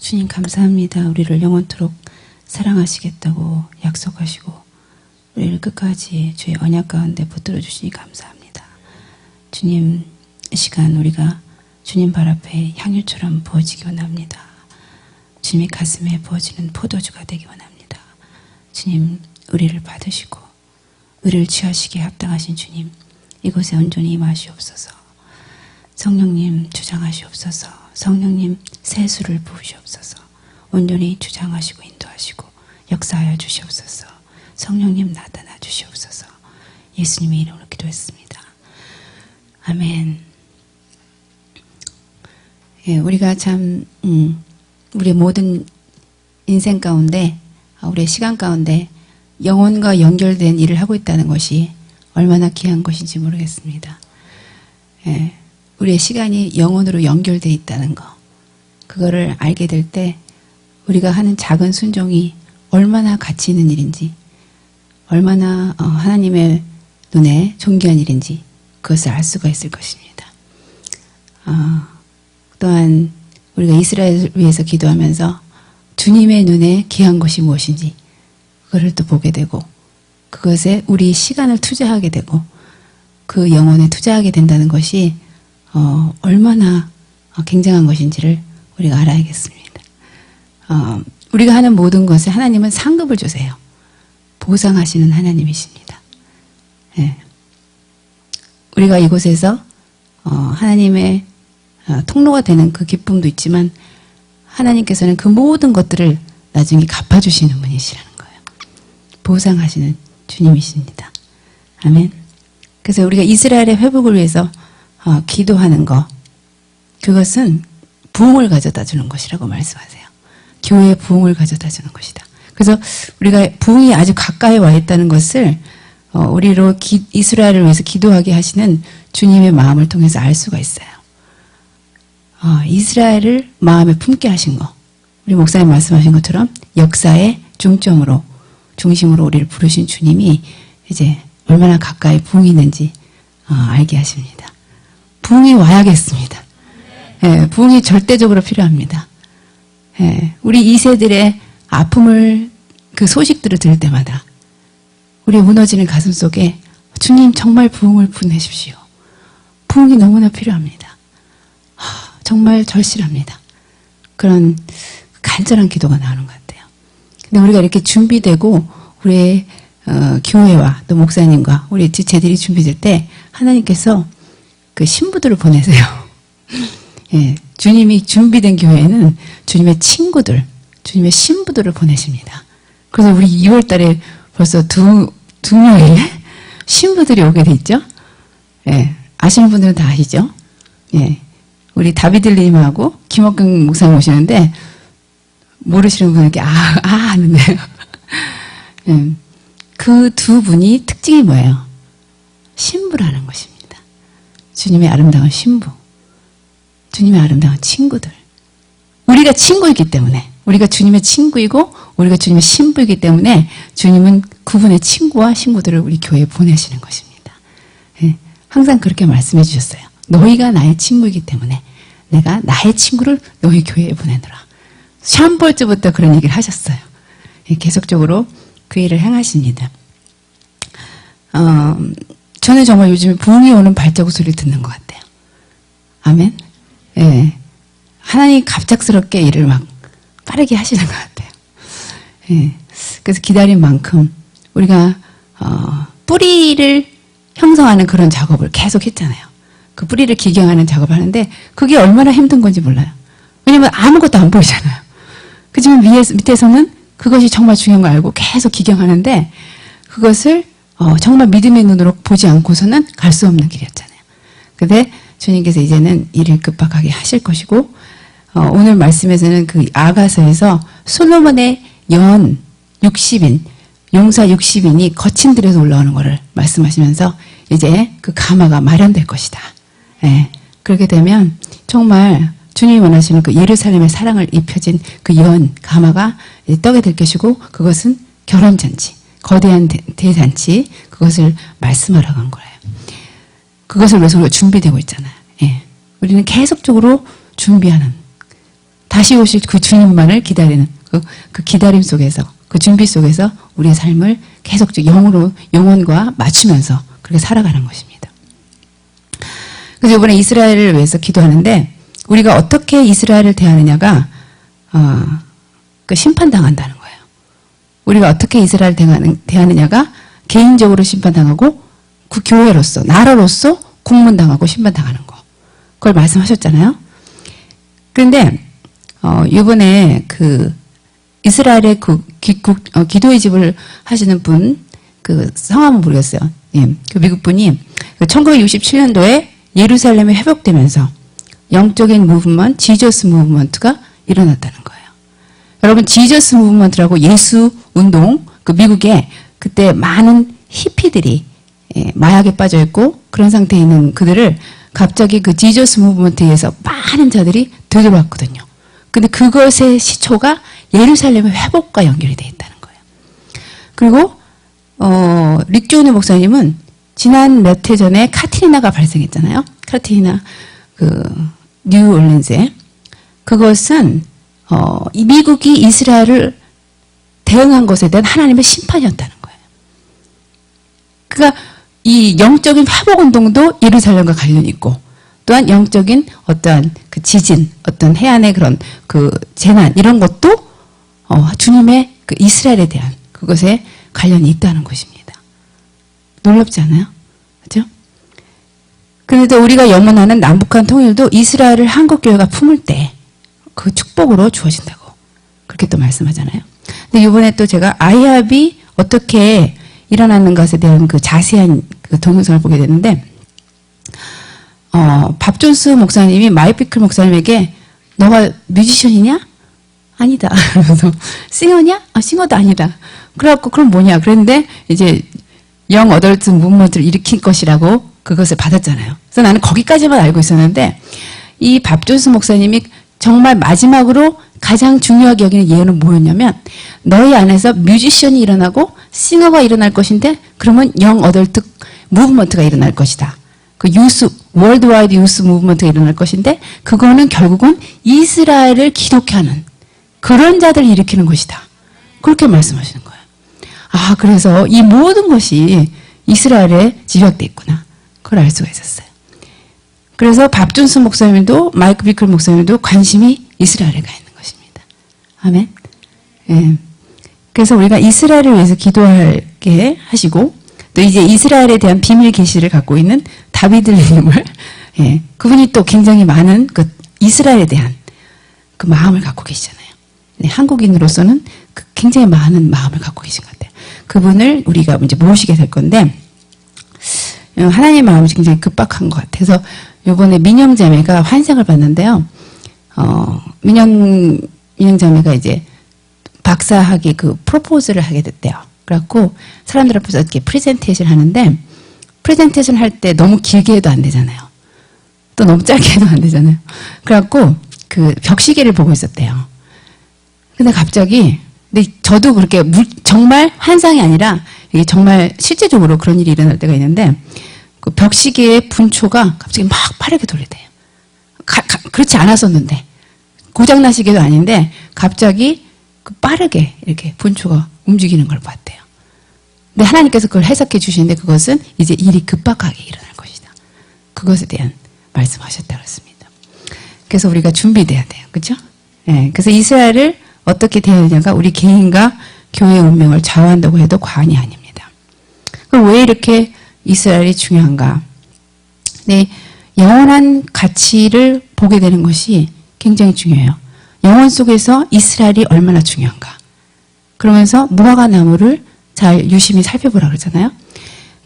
주님 감사합니다. 우리를 영원토록 사랑하시겠다고 약속하시고 우리를 끝까지 주의 언약 가운데 붙들어 주시니 감사합니다. 주님, 이 시간 우리가 주님 발 앞에 향유처럼 부어지기 원합니다. 주님의 가슴에 부어지는 포도주가 되기 원합니다. 주님, 우리를 받으시고 우리를 취하시기에 합당하신 주님, 이곳에 온전히 임하시옵소서. 성령님 주장하시옵소서. 성령님 세수를 부으시옵소서. 온전히 주장하시고 인도하시고 역사하여 주시옵소서. 성령님 나타나 주시옵소서. 예수님의 이름으로 기도했습니다. 아멘. 예, 우리가 참 우리의 모든 인생 가운데, 우리의 시간 가운데 영혼과 연결된 일을 하고 있다는 것이 얼마나 귀한 것인지 모르겠습니다. 예, 우리의 시간이 영혼으로 연결되어 있다는 거, 그거를 알게 될 때 우리가 하는 작은 순종이 얼마나 가치 있는 일인지, 얼마나 하나님의 눈에 존귀한 일인지 그것을 알 수가 있을 것입니다. 또한 우리가 이스라엘을 위해서 기도하면서 주님의 눈에 귀한 것이 무엇인지 그것을 또 보게 되고, 그것에 우리 시간을 투자하게 되고 그 영혼에 투자하게 된다는 것이 얼마나 굉장한 것인지를 우리가 알아야겠습니다. 우리가 하는 모든 것에 하나님은 상급을 주세요. 보상하시는 하나님이십니다. 예. 우리가 이곳에서 하나님의 통로가 되는 그 기쁨도 있지만 하나님께서는 그 모든 것들을 나중에 갚아주시는 분이시라는 거예요. 보상하시는 주님이십니다. 아멘. 그래서 우리가 이스라엘의 회복을 위해서 기도하는 것, 그것은 부흥을 가져다 주는 것이라고 말씀하세요. 교회의 부흥을 가져다 주는 것이다. 그래서 우리가 부흥이 아주 가까이 와 있다는 것을 우리로 이스라엘을 위해서 기도하게 하시는 주님의 마음을 통해서 알 수가 있어요. 이스라엘을 마음에 품게 하신 거, 우리 목사님 말씀하신 것처럼 역사의 중심으로 우리를 부르신 주님이 이제 얼마나 가까이 부흥이 있는지 알게 하십니다. 부흥이 와야겠습니다. 예, 부흥이 절대적으로 필요합니다. 예, 우리 2세들의 아픔을, 그 소식들을 들을 때마다 우리 무너지는 가슴 속에 주님 정말 부흥을 보내십시오. 부흥이 너무나 필요합니다. 정말 절실합니다. 그런 간절한 기도가 나오는 것 같아요. 근데 우리가 이렇게 준비되고 우리의 교회와 또 목사님과 우리 지체들이 준비될 때 하나님께서 그 신부들을 보내세요. 예, 주님이 준비된 교회에는 주님의 친구들, 주님의 신부들을 보내십니다. 그래서 우리 2월 달에 벌써 두 명의 신부들이 오게 돼 있죠. 예, 아시는 분들은 다 아시죠. 예, 우리 다비들님하고 김옥경 목사님 오시는데 모르시는 분에게 하는데요. 예, 그 두 분이 특징이 뭐예요? 신부라는 것입니다. 주님의 아름다운 신부, 주님의 아름다운 친구들. 우리가 친구이기 때문에, 우리가 주님의 친구이고 우리가 주님의 신부이기 때문에 주님은 그분의 친구와 신부들을 우리 교회에 보내시는 것입니다. 예, 항상 그렇게 말씀해 주셨어요. 너희가 나의 친구이기 때문에 내가 나의 친구를 너희 교회에 보내노라. 샴볼즈부터 그런 얘기를 하셨어요. 예, 계속적으로 그 일을 행하십니다. 저는 정말 요즘에 부흥이 오는 발자국 소리를 듣는 것 같아요. 아멘. 예, 하나님이 갑작스럽게 일을 막 빠르게 하시는 것 같아요. 예, 그래서 기다린 만큼 우리가 뿌리를 형성하는 그런 작업을 계속 했잖아요. 그 뿌리를 기경하는 작업을 하는데 그게 얼마나 힘든 건지 몰라요. 왜냐면 아무것도 안 보이잖아요. 그렇지만 밑에서는 그것이 정말 중요한 걸 알고 계속 기경하는데 그것을 정말 믿음의 눈으로 보지 않고서는 갈 수 없는 길이었잖아요. 근데 주님께서 이제는 일을 급박하게 하실 것이고, 오늘 말씀에서는 그 아가서에서 솔로몬의 연 60인, 용사 60인이 거친 들에서 올라오는 것을 말씀하시면서 이제 그 가마가 마련될 것이다. 예, 그렇게 되면 정말 주님이 원하시는 그 예루살렘의 사랑을 입혀진 그 연 가마가 떡에 될 것이고, 그것은 결혼잔치, 거대한 대잔치, 그것을 말씀하라고 한 거예요. 그것을 위해서 우리가 준비되고 있잖아요. 예, 우리는 계속적으로 준비하는, 다시 오실 그 주님만을 기다리는 그 기다림 속에서, 그 준비 속에서 우리의 삶을 계속 영혼과 맞추면서 그렇게 살아가는 것입니다. 그래서 이번에 이스라엘을 위해서 기도하는데, 우리가 어떻게 이스라엘을 대하느냐가 그 심판당한다는 거예요. 우리가 어떻게 이스라엘을 대하느냐가 개인적으로 심판당하고, 그 교회로서, 나라로서 국문당하고 심판당하는 거. 그걸 말씀하셨잖아요. 그런데 이번에 그 이스라엘의 그 기도의 집을 하시는 분, 그 성함은 모르겠어요. 예, 그 미국 분이 1967년도에 예루살렘이 회복되면서 영적인 무브먼트, 지저스 무브먼트가 일어났다는 거예요. 여러분, 지저스 무브먼트라고 예수 운동, 그 미국에 그때 많은 히피들이 마약에 빠져 있고 그런 상태에 있는 그들을 갑자기 그 지저스 무브먼트에 의해서 많은 자들이 되돌아왔거든요. 근데 그것의 시초가 예루살렘의 회복과 연결이 되어 있다는 거예요. 그리고 릭 조은의 목사님은 지난 몇 해 전에 카트리나가 발생했잖아요. 카트리나 그 뉴올린즈에. 그것은 이 미국이 이스라엘을 대응한 것에 대한 하나님의 심판이었다는 거예요. 그러니까 이 영적인 회복 운동도 예루살렘과 관련이 있고, 또한 영적인 어떠한 그 지진, 어떤 해안의 그런 그 재난, 이런 것도 주님의 그 이스라엘에 대한 그것에 관련이 있다는 것입니다. 놀랍지 않아요? 그렇죠? 그래도 우리가 염원하는 남북한 통일도 이스라엘을 한국교회가 품을 때 그 축복으로 주어진다고 그렇게 또 말씀하잖아요. 근데 이번에 또 제가 아이합이 어떻게 일어나는 것에 대한 그 자세한 그 동영상을 보게 됐는데, 밥 존스 목사님이 마이피클 목사님에게 너가 뮤지션이냐? 아니다. 그래서 싱어냐? 싱어도 아니다. 그래갖고 그럼 뭐냐? 그랬는데 이제 영 어덜트 무브먼트를 일으킨 것이라고 그것을 받았잖아요. 그래서 나는 거기까지만 알고 있었는데, 이 밥 존스 목사님이 정말 마지막으로 가장 중요하게 여기는 예언은 뭐였냐면, 너희 안에서 뮤지션이 일어나고 싱어가 일어날 것인데, 그러면 영 어덜트 무브먼트가 일어날 것이다. 그 월드와이드 유스 무브먼트가 일어날 것인데, 그거는 결국은 이스라엘을 기독케 하는 그런 자들을 일으키는 것이다. 그렇게 말씀하시는 거예요. 아, 그래서 이 모든 것이 이스라엘에 집약되어 있구나. 그걸 알 수가 있었어요. 그래서 밥 존스 목사님도 마이크 비클 목사님도 관심이 이스라엘에 가 있는 것입니다. 아멘. 예. 그래서 우리가 이스라엘을 위해서 기도하게 하시고, 또 이제 이스라엘에 대한 비밀 계시를 갖고 있는 다비드님을, 예, 그분이 또 굉장히 많은 그 이스라엘에 대한 그 마음을 갖고 계시잖아요. 네, 한국인으로서는 그 굉장히 많은 마음을 갖고 계신 것 같아요. 그분을 우리가 이제 모시게 될 건데, 하나님의 마음이 굉장히 급박한 것 같아서 이번에 민영자매가 환상을 봤는데요. 민영자매가 이제 박사학위 그 프로포즈를 하게 됐대요. 그래갖고 사람들 앞에서 이렇게 프레젠테이션을 하는데, 프레젠테이션 할 때 너무 길게 해도 안 되잖아요. 또 너무 짧게 해도 안 되잖아요. 그래갖고 그 벽시계를 보고 있었대요. 근데 갑자기, 근데 저도 그렇게 정말 환상이 아니라 이게 정말 실제적으로 그런 일이 일어날 때가 있는데, 그 벽시계의 분초가 갑자기 막 빠르게 돌리대요. 그렇지 않았었는데, 고장난 시계도 아닌데 갑자기 그 빠르게 이렇게 분초가 움직이는 걸 봤대요. 근데 하나님께서 그걸 해석해 주시는데, 그것은 이제 일이 급박하게 일어날 것이다. 그것에 대한 말씀하셨다고 했습니다. 그래서 우리가 준비돼야 돼요. 그렇죠? 네, 그래서 이스라엘을 어떻게 대하느냐가 우리 개인과 교회의 운명을 좌우한다고 해도 과언이 아닙니다. 그럼 왜 이렇게 이스라엘이 중요한가? 네, 영원한 가치를 보게 되는 것이 굉장히 중요해요. 영혼 속에서 이스라엘이 얼마나 중요한가? 그러면서 무화과 나무를 잘 유심히 살펴보라 그러잖아요.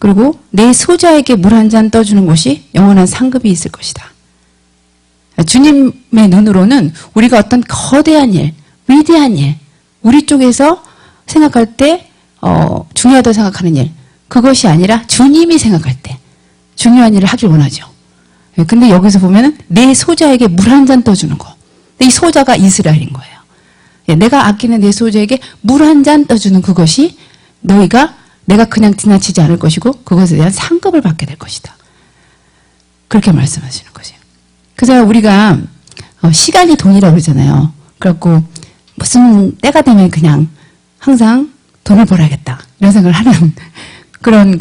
그리고 내 소자에게 물 한 잔 떠주는 곳이 영원한 상급이 있을 것이다. 주님의 눈으로는 우리가 어떤 거대한 일, 위대한 일, 우리 쪽에서 생각할 때 중요하다고 생각하는 일, 그것이 아니라 주님이 생각할 때 중요한 일을 하길 원하죠. 근데 여기서 보면은 내 소자에게 물 한 잔 떠주는 거. 이 소자가 이스라엘인 거예요. 내가 아끼는 내 소자에게 물 한 잔 떠주는 그것이 내가 그냥 지나치지 않을 것이고 그것에 대한 상급을 받게 될 것이다. 그렇게 말씀하시는 거죠. 그래서 우리가 시간이 돈이라고 그러잖아요. 그래갖고 무슨 때가 되면 그냥 항상 돈을 벌어야겠다 이런 생각을 하는 그런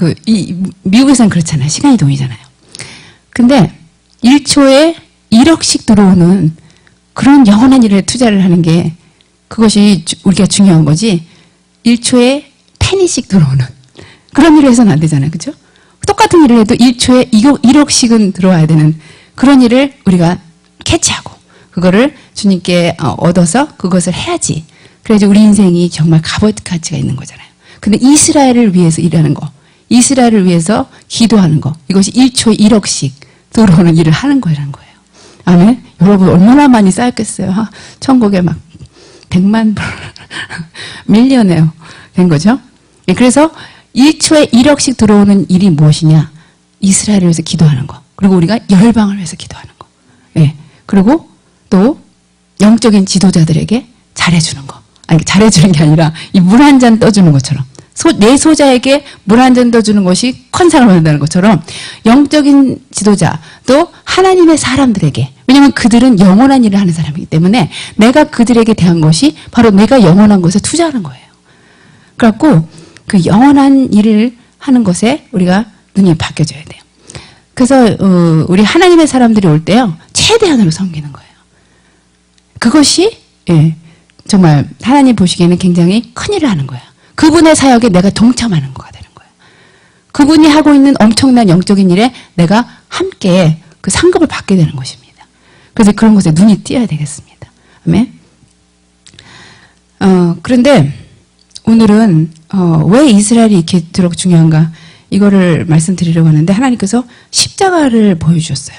미국에서는 그렇잖아요. 시간이동이잖아요. 근데 1초에 1억씩 들어오는 그런 영원한 일에 투자를 하는 게 그것이 우리가 중요한 거지 1초에 페니씩 들어오는 그런 일을 해서는 안 되잖아요. 그렇죠? 똑같은 일을 해도 1초에 1억씩은 들어와야 되는 그런 일을 우리가 캐치하고 그거를 주님께 얻어서 그것을 해야지. 그래야지 우리 인생이 정말 값어치 가치가 있는 거잖아요. 근데 이스라엘을 위해서 일하는 거, 이스라엘을 위해서 기도하는 거, 이것이 1초에 1억씩 들어오는 일을 하는 거라는 거예요. 아멘? 여러분 얼마나 많이 쌓였겠어요. 천국에 막 100만 불, 밀리언에어 된 거죠. 예, 그래서 1초에 1억씩 들어오는 일이 무엇이냐? 이스라엘을 위해서 기도하는 거. 그리고 우리가 열방을 위해서 기도하는 거. 예. 그리고 또 영적인 지도자들에게 잘해주는 거. 아니, 잘해주는 게 아니라 이 물 한 잔 떠주는 것처럼 내 소자에게 물 한 잔 떠주는 것이 컨상을 받는다는 것처럼 영적인 지도자 또 하나님의 사람들에게 왜냐하면 그들은 영원한 일을 하는 사람이기 때문에 내가 그들에게 대한 것이 바로 내가 영원한 것에 투자하는 거예요. 그래갖고 그 영원한 일을 하는 것에 우리가 눈이 바뀌어져야 돼요. 그래서 우리 하나님의 사람들이 올 때요 최대한으로 섬기는 거예요. 그것이 예, 정말 하나님 보시기에는 굉장히 큰 일을 하는 거예요. 그분의 사역에 내가 동참하는 거가 되는 거예요. 그분이 하고 있는 엄청난 영적인 일에 내가 함께 그 상급을 받게 되는 것입니다. 그래서 그런 것에 눈이 띄어야 되겠습니다. 아멘. 그런데 오늘은 왜 이스라엘이 이렇게 중요한가 이거를 말씀드리려고 하는데 하나님께서 십자가를 보여주셨어요.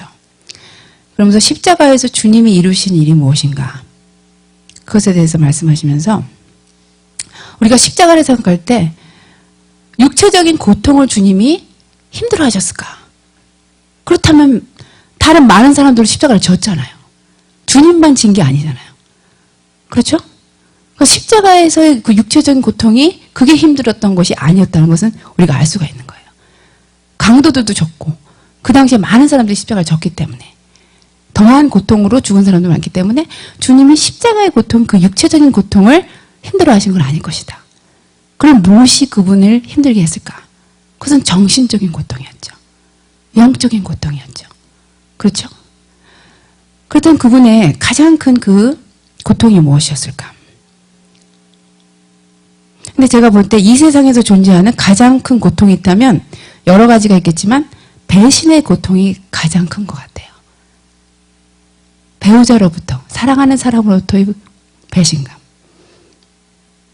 그러면서 십자가에서 주님이 이루신 일이 무엇인가 그것에 대해서 말씀하시면서 우리가 십자가를 생각할 때 육체적인 고통을 주님이 힘들어하셨을까? 그렇다면 다른 많은 사람들은 십자가를 졌잖아요. 주님만 진 게 아니잖아요. 그렇죠? 그러니까 십자가에서의 그 육체적인 고통이 그게 힘들었던 것이 아니었다는 것은 우리가 알 수가 있는 거예요. 강도들도 졌고 그 당시에 많은 사람들이 십자가를 졌기 때문에 더한 고통으로 죽은 사람도 많기 때문에 주님이 십자가의 고통, 그 육체적인 고통을 힘들어하신 건 아닐 것이다. 그럼 무엇이 그분을 힘들게 했을까? 그것은 정신적인 고통이었죠. 영적인 고통이었죠. 그렇죠? 그렇다면 그분의 가장 큰 그 고통이 무엇이었을까? 근데 제가 볼 때 이 세상에서 존재하는 가장 큰 고통이 있다면 여러 가지가 있겠지만 배신의 고통이 가장 큰 것 같아요. 배우자로부터, 사랑하는 사람으로부터의 배신감,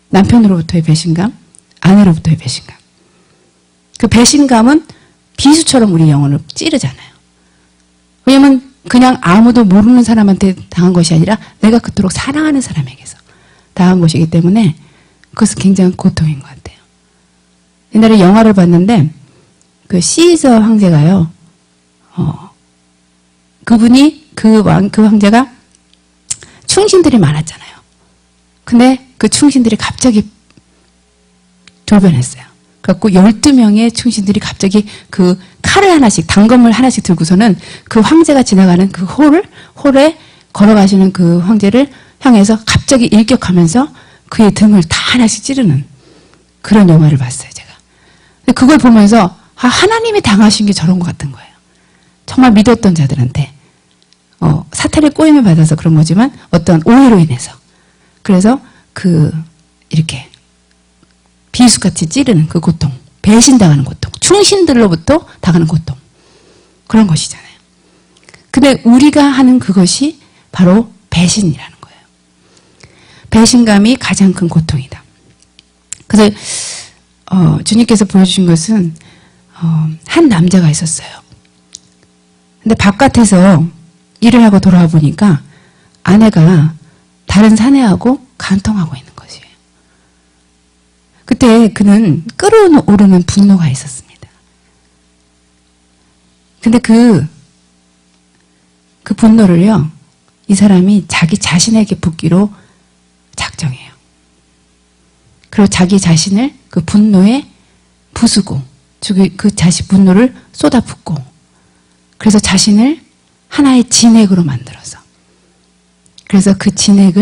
남편으로부터의 배신감, 아내로부터의 배신감. 그 배신감은 비수처럼 우리 영혼을 찌르잖아요. 왜냐하면 그냥 아무도 모르는 사람한테 당한 것이 아니라 내가 그토록 사랑하는 사람에게서 당한 것이기 때문에 그것은 굉장히 고통인 것 같아요. 옛날에 영화를 봤는데 그 시저 황제가요. 그분이 그 황제가 충신들이 많았잖아요. 근데 그 충신들이 갑자기 돌변했어요. 그래갖고 12명의 충신들이 갑자기 그 칼을 하나씩, 단검을 하나씩 들고서는 그 황제가 지나가는 그 홀에 걸어가시는 그 황제를 향해서 갑자기 일격하면서 그의 등을 다 하나씩 찌르는 그런 영화를 봤어요, 제가. 근데 그걸 보면서 하나님이 당하신 게 저런 것 같은 거예요. 정말 믿었던 자들한테 사탄의 꼬임을 받아서 그런 거지만 어떤 오해로 인해서 그래서 이렇게 비수같이 찌르는 그 고통, 배신당하는 고통, 충신들로부터 당하는 고통 그런 것이잖아요. 근데 우리가 하는 그것이 바로 배신이라는 거예요. 배신감이 가장 큰 고통이다. 그래서 주님께서 보여주신 것은 한 남자가 있었어요. 근데 바깥에서 일을 하고 돌아와 보니까 아내가 다른 사내하고 간통하고 있는 것이에요. 그때 그는 끓어오르는 분노가 있었습니다. 근데 그 분노를요, 이 사람이 자기 자신에게 붓기로 작정해요. 그리고 자기 자신을 그 분노에 부수고, 그 자신 분노를 쏟아붓고, 그래서 자신을 하나의 진액으로 만들어서, 그래서 그 진액을